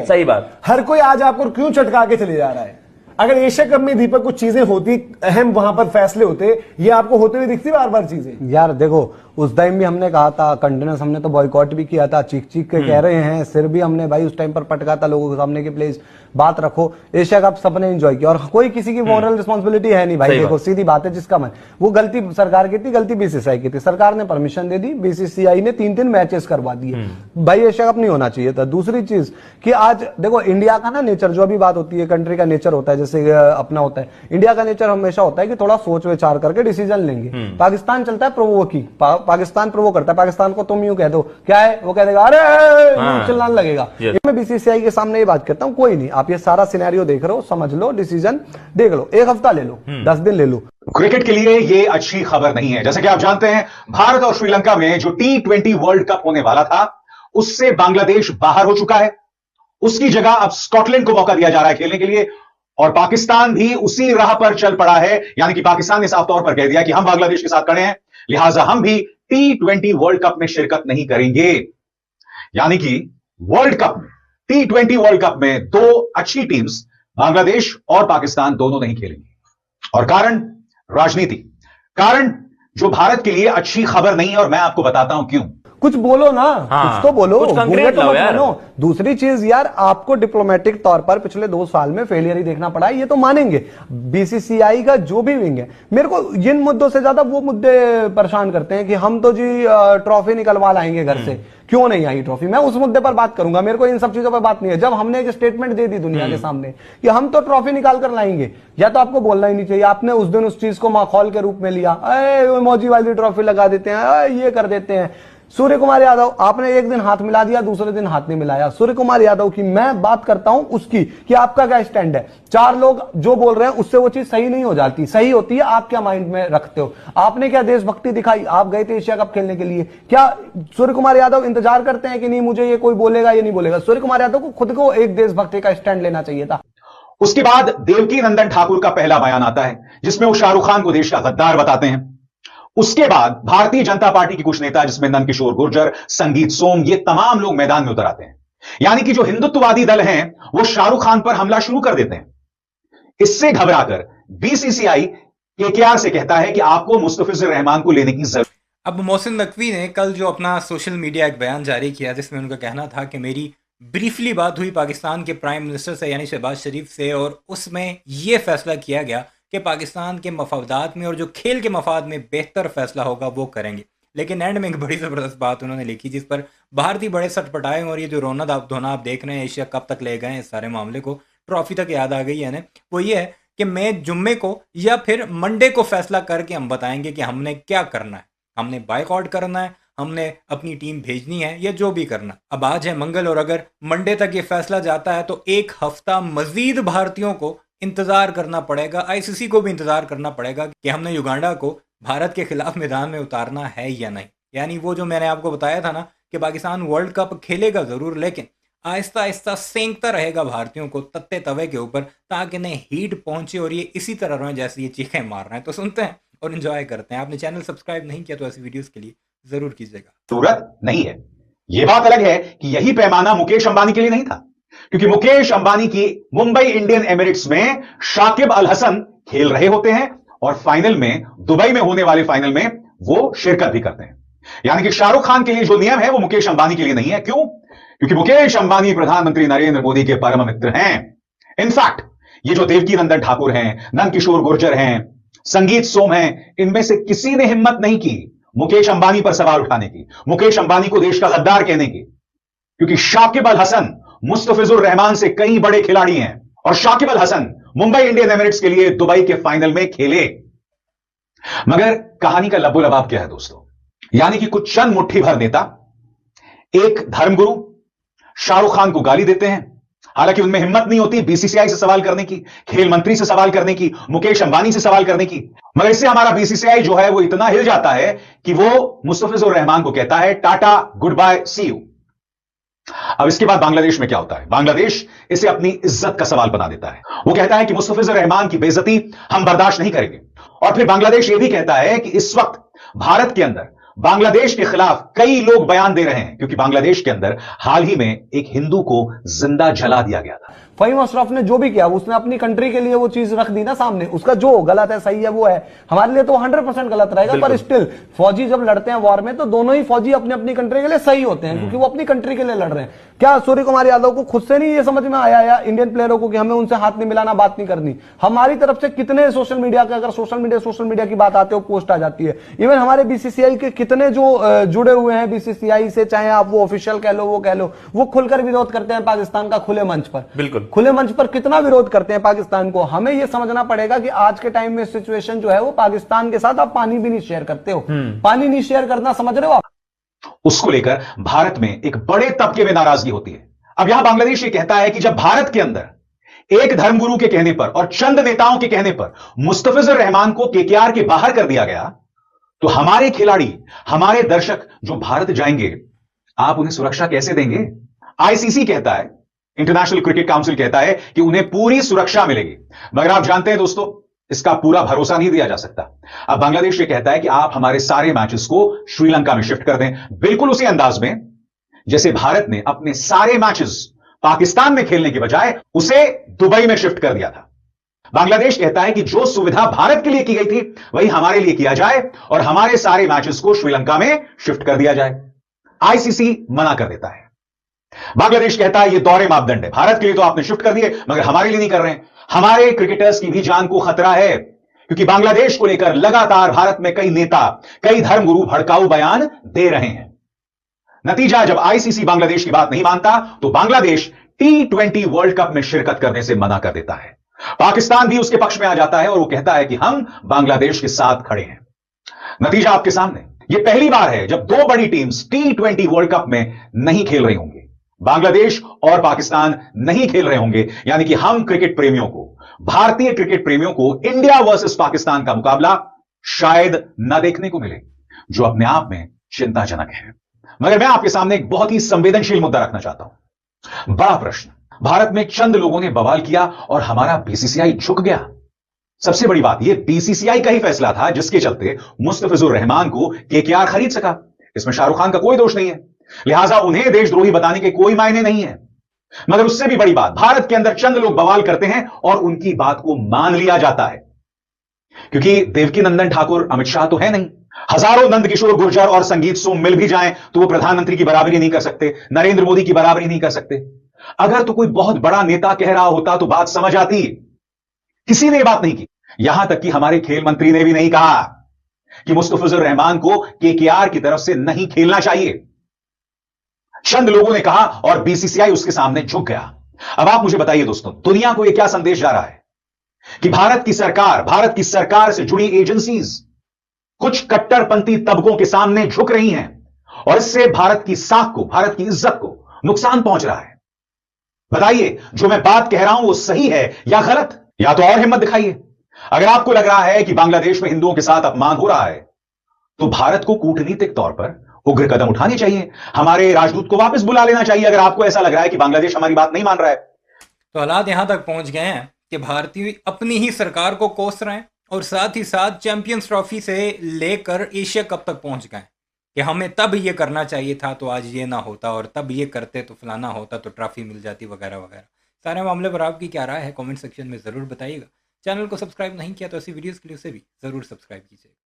सही बात। हर कोई आज आपको क्यों चटका के चले जा रहा है? अगर एशिया कप में दीपक कुछ चीजें होती, अहम वहां पर फैसले होते, ये आपको होते हुए दिखती बार बार चीजें। यार देखो, उस टाइम भी हमने कहा था कंटिन्यूस, हमने तो बॉयकॉट भी किया था, चीख चीख के कह रहे हैं, सिर भी हमने भाई उस टाइम पर पटका था लोगों के सामने की प्लीज बात रखो। एशिया कप सबने एंजॉय किया और कोई किसी की मॉरल रिस्पॉन्सिबिलिटी है नहीं भाई। देखो सीधी बात है, जिसका मन, वो गलती सरकार की थी, गलती बीसीसीआई की थी। सरकार ने परमिशन दे दी, बीसीसीआई ने 3-3 मैचेस करवा दिए। भाई एशिया कप नहीं होना चाहिए था। दूसरी चीज कि आज देखो इंडिया का ना नेचर, जो अभी बात होती है कंट्री का नेचर होता है, जैसे अपना होता है, इंडिया का नेचर हमेशा होता है कि थोड़ा सोच विचार करके डिसीजन लेंगे। पाकिस्तान चलता है प्रोवोकी, पाकिस्तान प्रोवो करता है, पाकिस्तान को तुम यूं कह दो, क्या है वो कह देगा अरे चिल्लाने लगेगा। मैं बीसीसीआई के सामने ये बात करता हूं, कोई नहीं, आप ये सारा सिनेरियो देख रहे हो, समझ लो, डिसीजन देख लो, 1 हफ्ता ले लो, 10 दिन ले लो। क्रिकेट के लिए ये अच्छी खबर नहीं है। जैसे कि आप जानते हैं, भारत और श्रीलंका में जो T20 वर्ल्ड कप होने वाला था, उससे बांग्लादेश बाहर हो चुका है। उसकी जगह अब स्कॉटलैंड को मौका दिया जा रहा है खेलने के लिए, और पाकिस्तान भी उसी राह पर चल पड़ा है। यानी कि पाकिस्तान ने साफ तौर पर कह दिया कि हम बांग्लादेश के साथ खड़े हैं, लिहाजा हम भी T20 वर्ल्ड कप में शिरकत नहीं करेंगे। यानी कि वर्ल्ड कप में, T20 वर्ल्ड कप में 2 अच्छी टीम्स बांग्लादेश और पाकिस्तान दोनों नहीं खेलेंगे। और कारण राजनीति, कारण जो भारत के लिए अच्छी खबर नहीं है, और मैं आपको बताता हूं क्यों। कुछ बोलो ना, कुछ तो बोलो, कुछ कंक्रीट लाओ यार। दूसरी चीज यार, आपको डिप्लोमेटिक तौर पर पिछले 2 साल में फेलियर ही देखना पड़ा है, ये तो मानेंगे। बीसीसीआई का जो भी विंग है, मेरे को इन मुद्दों से ज्यादा वो मुद्दे परेशान करते हैं कि हम तो जी ट्रॉफी निकलवा लाएंगे घर से, क्यों नहीं आई ट्रॉफी। मैं उस मुद्दे पर बात करूंगा, मेरे को इन सब चीजों पर बात नहीं है। जब हमने एक स्टेटमेंट दे दी दुनिया के सामने कि हम तो ट्रॉफी निकाल कर लाएंगे, या तो आपको बोलना ही नहीं चाहिए। आपने उस दिन उस चीज को माखौल के रूप में लिया, मौजी वाली ट्रॉफी लगा देते हैं, ये कर देते हैं। सूर्य कुमार यादव, आपने एक दिन हाथ मिला दिया, दूसरे दिन हाथ नहीं मिलाया। सूर्य कुमार यादव की मैं बात करता हूं उसकी, कि आपका क्या स्टैंड है। 4 लोग जो बोल रहे हैं उससे वो चीज सही नहीं हो जाती, सही होती है आप क्या माइंड में रखते हो। आपने क्या देशभक्ति दिखाई, आप गए थे एशिया कप खेलने के लिए, क्या सूर्य कुमार यादव इंतजार करते हैं कि नहीं मुझे ये कोई बोलेगा ये नहीं बोलेगा। सूर्य कुमार यादव को खुद को एक देशभक्ति का स्टैंड लेना चाहिए था। उसके बाद देवकी नंदन ठाकुर का पहला बयान आता है, जिसमें वो शाहरुख खान को देश का गद्दार बताते हैं। उसके बाद भारतीय जनता पार्टी के कुछ नेता, जिसमें नंदकिशोर गुर्जर, संगीत सोम, ये तमाम लोग मैदान में उतर आते हैं। यानी कि जो हिंदुत्ववादी दल हैं, वो शाहरुख खान पर हमला शुरू कर देते हैं। इससे घबराकर बीसीसीआई केकेआर से कहता है कि आपको मुस्तफिजुर रहमान को लेने की जरूरत। अब मोहसिन नकवी ने कल जो अपना सोशल मीडिया एक बयान जारी किया, जिसमें उनका कहना था कि मेरी ब्रीफली बात हुई पाकिस्तान के प्राइम मिनिस्टर से यानी शहबाज शरीफ से, और उसमें यह फैसला किया गया कि पाकिस्तान के मफादात में और जो खेल के मफाद में बेहतर फैसला होगा वो करेंगे। लेकिन एंड में एक बड़ी ज़बरदस्त बात उन्होंने लिखी, जिस पर भारतीय बड़े सटपटाए, और ये जो रोना धोना आप देख रहे हैं, एशिया कब तक ले गए इस सारे मामले को, ट्रॉफी तक याद आ गई है ना, वो ये है कि मैं जुम्मे को या फिर मंडे को फैसला करके हम बताएंगे कि हमने क्या करना है। हमने बायकॉट करना है, हमने अपनी टीम भेजनी है, या जो भी करना। अब आज है मंगल, और अगर मंडे तक ये फैसला जाता है तो 1 हफ्ता मजीद भारतीयों को इंतजार करना पड़ेगा, आईसीसी को भी इंतजार करना पड़ेगा कि हमने युगांडा को भारत के खिलाफ मैदान में उतारना है या नहीं। यानी वो जो मैंने आपको बताया था ना कि पाकिस्तान वर्ल्ड कप खेलेगा जरूर, लेकिन आहिस्ता आहिस्ता सेंकता रहेगा भारतीयों को तत्ते तवे के ऊपर, ताकि इन्हें हीट पहुंचे और ये इसी तरह रहें जैसे ये चीखें मार रहे हैं। तो सुनते हैं और एंजॉय करते हैं। आपने चैनल सब्सक्राइब नहीं किया तो ऐसी वीडियोस के लिए जरूर कीजिएगा। जरूरत नहीं है। यह बात अलग है कि यही पैमाना मुकेश अंबानी के लिए नहीं था, क्योंकि मुकेश अंबानी की मुंबई इंडियन एमिरेट्स में शाकिब अल हसन खेल रहे होते हैं, और फाइनल में, दुबई में होने वाले फाइनल में वो शिरकत भी करते हैं। यानी कि शाहरुख खान के लिए जो नियम है वो मुकेश अंबानी के लिए नहीं है। क्यों? क्योंकि मुकेश अंबानी प्रधानमंत्री नरेंद्र मोदी के परम मित्र हैं। इनफैक्ट ये जो देवकी नंदन ठाकुर हैं, नंदकिशोर गुर्जर हैं, संगीत सोम हैं, इनमें से किसी ने हिम्मत नहीं की मुकेश अंबानी पर सवाल उठाने की, मुकेश अंबानी को देश का गद्दार कहने की, क्योंकि शाकिब अल हसन मुस्तफिजुर रहमान से कई बड़े खिलाड़ी हैं, और शाकिब अल हसन मुंबई इंडियन एमिरेट्स के लिए दुबई के फाइनल में खेले। मगर कहानी का लब्बो लबाब क्या है दोस्तों? यानी कि कुछ चंद मुट्ठी भर नेता एक धर्मगुरु शाहरुख खान को गाली देते हैं, हालांकि उनमें हिम्मत नहीं होती बीसीसीआई से सवाल करने की, खेल मंत्री से सवाल करने की, मुकेश अंबानी से सवाल करने की। मगर इससे हमारा बीसीसीआई जो है वो इतना हिल जाता है कि वो मुस्तफिजुर रहमान को कहता है tata, good bye, see you. अब इसके बाद बांग्लादेश में क्या होता है? बांग्लादेश इसे अपनी इज्जत का सवाल बना देता है। वो कहता है कि मुस्तफिजुर रहमान की बेइज्जती हम बर्दाश्त नहीं करेंगे। और फिर बांग्लादेश यह भी कहता है कि इस वक्त भारत के अंदर बांग्लादेश के खिलाफ कई लोग बयान दे रहे हैं, क्योंकि बांग्लादेश के अंदर हाल ही में एक हिंदू को जिंदा जला दिया गया था। फहीम अशरफ ने जो भी किया उसने अपनी कंट्री के लिए वो चीज रख दी ना सामने, उसका जो गलत है सही है वो है, हमारे लिए तो 100% गलत रहेगा, पर स्टिल फौजी जब लड़ते हैं वॉर में तो दोनों ही फौजी अपनी अपनी कंट्री के लिए सही होते हैं, क्योंकि वो अपनी कंट्री के लिए लड़ रहे हैं। क्या सूर्य कुमार यादव को खुद से नहीं ये समझ में आया या इंडियन प्लेयरों को कि हमें उनसे हाथ नहीं मिलाना, बात नहीं करनी? हमारी तरफ से कितने सोशल मीडिया के, अगर सोशल मीडिया की बात आती है, पोस्ट आ जाती है। इवन हमारे बीसीसीआई के कितने जो जुड़े हुए हैं बीसीसीआई से, चाहे आप वो ऑफिशियल कह लो, वो खुलकर विरोध करते हैं पाकिस्तान का खुले मंच पर। बिल्कुल खुले मंच पर कितना विरोध करते हैं पाकिस्तान को। हमें यह समझना पड़ेगा कि आज के टाइम में सिचुएशन जो है वो पाकिस्तान के साथ आप पानी भी नहीं शेयर करते हो, पानी नहीं शेयर करना, समझ रहे हो आप? उसको लेकर भारत में एक बड़े तबके में नाराजगी होती है। अब यहां बांग्लादेश ये कहता है कि जब भारत के अंदर एक धर्मगुरु के कहने पर और चंद नेताओं के कहने पर मुस्तफिजुर रहमान को केकेआर के बाहर कर दिया गया, तो हमारे खिलाड़ी, हमारे दर्शक जो भारत जाएंगे, आप उन्हें सुरक्षा कैसे देंगे? आईसीसी कहता है, इंटरनेशनल क्रिकेट काउंसिल कहता है कि उन्हें पूरी सुरक्षा मिलेगी, मगर आप जानते हैं दोस्तों, इसका पूरा भरोसा नहीं दिया जा सकता। अब बांग्लादेश ये कहता है कि आप हमारे सारे मैचेस को श्रीलंका में शिफ्ट कर दें, बिल्कुल उसी अंदाज में जैसे भारत ने अपने सारे मैचेस पाकिस्तान में खेलने के बजाय उसे दुबई में शिफ्ट कर दिया था। बांग्लादेश कहता है कि जो सुविधा भारत के लिए की गई थी वही हमारे लिए किया जाए और हमारे सारे मैचेस को श्रीलंका में शिफ्ट कर दिया जाए। आईसीसी मना कर देता है। बांग्लादेश कहता है यह दोहरे मापदंड है, भारत के लिए तो आपने शिफ्ट कर दिए मगर हमारे लिए नहीं कर रहे हैं। हमारे क्रिकेटर्स की भी जान को खतरा है, क्योंकि बांग्लादेश को लेकर लगातार भारत में कई नेता, कई धर्मगुरु भड़काऊ बयान दे रहे हैं। नतीजा, जब आईसीसी बांग्लादेश की बात नहीं मानता तो बांग्लादेश T20 वर्ल्ड कप में शिरकत करने से मना कर देता है। पाकिस्तान भी उसके पक्ष में आ जाता है और वो कहता है कि हम बांग्लादेश के साथ खड़े हैं। नतीजा आपके सामने, यह पहली बार है जब दो बड़ी टीम्स T20 वर्ल्ड कप में नहीं खेल रही होंगी। बांग्लादेश और पाकिस्तान नहीं खेल रहे होंगे, यानी कि हम क्रिकेट प्रेमियों को, भारतीय क्रिकेट प्रेमियों को इंडिया वर्सेस पाकिस्तान का मुकाबला शायद न देखने को मिले, जो अपने आप में चिंताजनक है। मगर मैं आपके सामने एक बहुत ही संवेदनशील मुद्दा रखना चाहता हूं। बड़ा प्रश्न, भारत में चंद लोगों ने बवाल किया और हमारा बीसीसीआई झुक गया। सबसे बड़ी बात, यह बीसीसीआई का ही फैसला था जिसके चलते मुस्तफिजुर रहमान को केकेआर खरीद सका। इसमें शाहरुख खान का कोई दोष नहीं है, लिहाजा उन्हें देशद्रोही बताने के कोई मायने नहीं है। मगर उससे भी बड़ी बात, भारत के अंदर चंद लोग बवाल करते हैं और उनकी बात को मान लिया जाता है, क्योंकि देवकी नंदन ठाकुर अमित शाह तो है नहीं। हजारों नंदकिशोर गुर्जर और संगीत सोम मिल भी जाएं तो वो प्रधानमंत्री की बराबरी नहीं कर सकते, नरेंद्र मोदी की बराबरी नहीं कर सकते। अगर तो कोई बहुत बड़ा नेता कह रहा होता तो बात समझ आती, किसी ने यह बात नहीं की। यहां तक कि हमारे खेल मंत्री ने भी नहीं कहा कि मुस्तफिजुर रहमान को केकेआर की तरफ से नहीं खेलना चाहिए। चंद लोगों ने कहा और बीसीसीआई उसके सामने झुक गया। अब आप मुझे बताइए दोस्तों, दुनिया को यह क्या संदेश जा रहा है कि भारत की सरकार से जुड़ी एजेंसीज कुछ कट्टरपंथी तबकों के सामने झुक रही हैं और इससे भारत की साख को, भारत की इज्जत को नुकसान पहुंच रहा है। बताइए, जो मैं बात कह रहा हूं वो सही है या गलत, या तो और हिम्मत दिखाइए। अगर आपको लग रहा है कि बांग्लादेश में हिंदुओं के साथ अपमान हो रहा है तो भारत को कूटनीतिक तौर पर उग्र कदम उठाने चाहिए, हमारे राजदूत को वापस बुला लेना चाहिए अगर आपको ऐसा लग रहा है कि बांग्लादेश हमारी बात नहीं मान रहा है। तो हालात यहां तक पहुंच गए हैं कि भारतीय अपनी ही सरकार को कोस रहे हैं और साथ ही साथ चैंपियंस ट्रॉफी से लेकर एशिया कप तक पहुंच गए कि हमें तब ये करना चाहिए था तो आज ये ना होता, और तब ये करते तो फलाना होता, तो ट्रॉफी मिल जाती, वगैरह वगैरह। सारे मामले पर आपकी क्या राय है कमेंट सेक्शन में ज़रूर बताइएगा। चैनल को सब्सक्राइब नहीं किया तो ऐसी वीडियोस के लिए उसे भी ज़रूर सब्सक्राइब कीजिएगा।